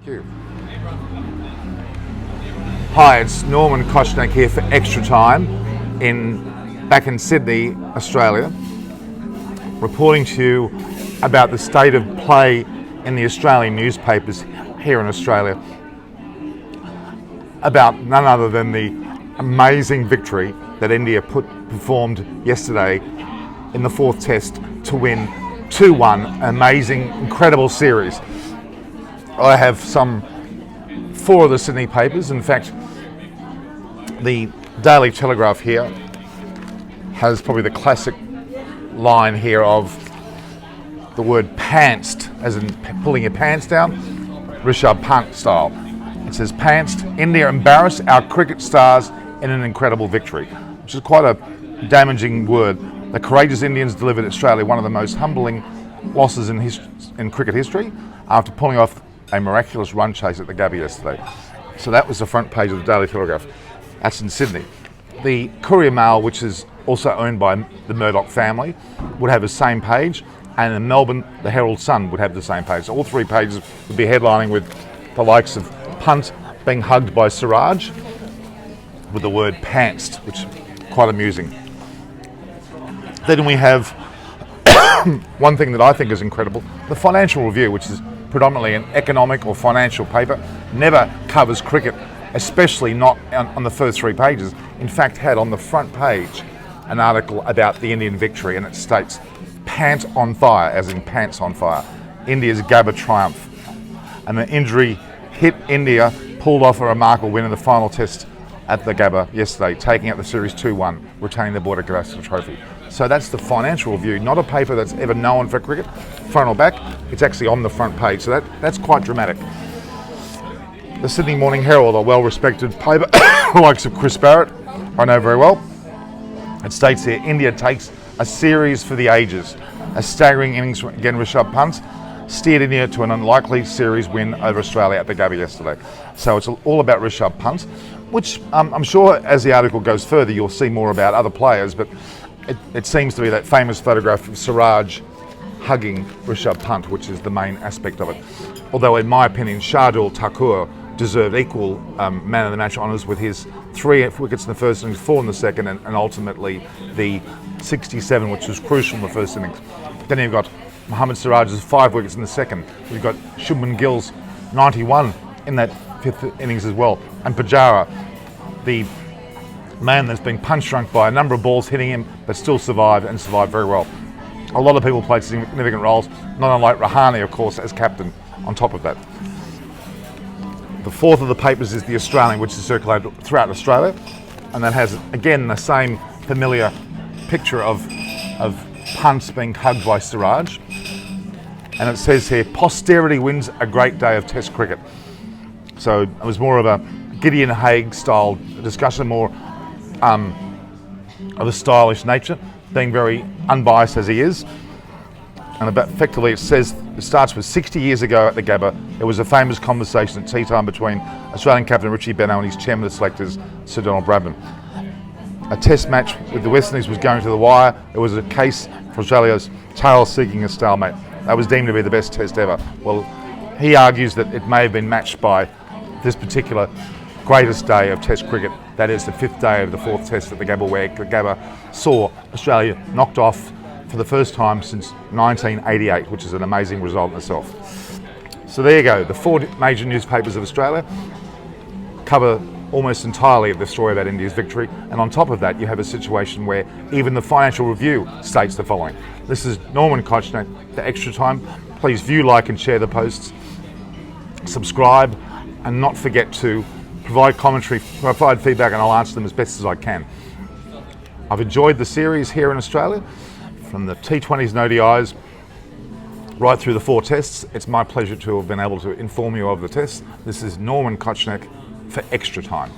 Thank you. Hi, it's Norman Kochnek here for Extra Time back in Sydney, Australia, reporting to you about the state of play in the Australian newspapers here in Australia, about none other than the amazing victory that India performed yesterday in the fourth test to win 2-1, an amazing, incredible series. I have some 4 of the Sydney papers. In fact, the Daily Telegraph here has probably the classic line here of the word pantsed, as in pulling your pants down, Rishabh Pant style. It says, pantsed, India embarrass our cricket stars in an incredible victory, which is quite a damaging word. The courageous Indians delivered Australia one of the most humbling losses in cricket history after pulling off a miraculous run chase at the Gabba yesterday. So that was the front page of the Daily Telegraph. That's in Sydney. The Courier Mail, which is also owned by the Murdoch family, would have the same page, and in Melbourne, the Herald Sun would have the same page. So all 3 pages would be headlining with the likes of Pant being hugged by Siraj with the word pantsed, which is quite amusing. Then we have one thing that I think is incredible, the Financial Review, which is predominantly an economic or financial paper, never covers cricket, especially not on the first 3 pages. In fact, had on the front page an article about the Indian victory, and it states, Pant on fire, as in pants on fire, India's Gabba triumph. And the injury hit India, pulled off a remarkable win in the final test at the Gabba yesterday, taking out the series 2-1, retaining the Border Gavaskar trophy. So that's the Financial Review, not a paper that's ever known for cricket, front or back. It's actually on the front page, so that's quite dramatic. The Sydney Morning Herald, a well-respected paper, the likes of Chris Barrett, I know very well. It states here, India takes a series for the ages. A staggering innings from, again, Rishabh Pant steered India to an unlikely series win over Australia at the Gabba yesterday. So it's all about Rishabh Pant, which I'm sure as the article goes further, you'll see more about other players, but it seems to be that famous photograph of Siraj hugging Rishabh Pant, which is the main aspect of it. Although in my opinion, Shardul Thakur deserved equal man of the match honours with his 3 wickets in the first innings, 4 in the second, and ultimately the 67, which was crucial in the first innings. Then you've got Mohammad Siraj's 5 wickets in the second. You've got Shubman Gill's 91 in that 5th innings as well. And Pujara, the man that's been punch drunk by a number of balls hitting him, but still survived very well. A lot of people played significant roles, not unlike Rahane, of course, as captain on top of that. The 4th of the papers is the Australian, which is circulated throughout Australia, and that has, again, the same familiar picture of Pant being hugged by Siraj. And it says here, Posterity wins a great day of Test cricket. So it was more of a Gideon Haigh style discussion, more of a stylish nature, being very unbiased as he is. And effectively it says, it starts with 60 years ago at the Gabba, there was a famous conversation at tea time between Australian captain Richie Benaud and his chairman of the selectors, Sir Donald Bradman. A test match with the West Indies was going to the wire. It was a case for Australia's tail seeking a stalemate. That was deemed to be the best test ever. Well, he argues that it may have been matched by this particular greatest day of Test cricket. That is the 5th day of the 4th test at the Gabba, where the Gabba saw Australia knocked off for the first time since 1988, which is an amazing result in itself. So there you go, the 4 major newspapers of Australia cover almost entirely of the story about India's victory, and on top of that you have a situation where even the Financial Review states the following. This is Norman Kochnek for Extra Time. Please view, like and share the posts, subscribe, and not forget to provide commentary, provide feedback, and I'll answer them as best as I can. I've enjoyed the series here in Australia, from the T20s and ODIs right through the 4 tests. It's my pleasure to have been able to inform you of the tests. This is Norman Kochnek for Extra Time.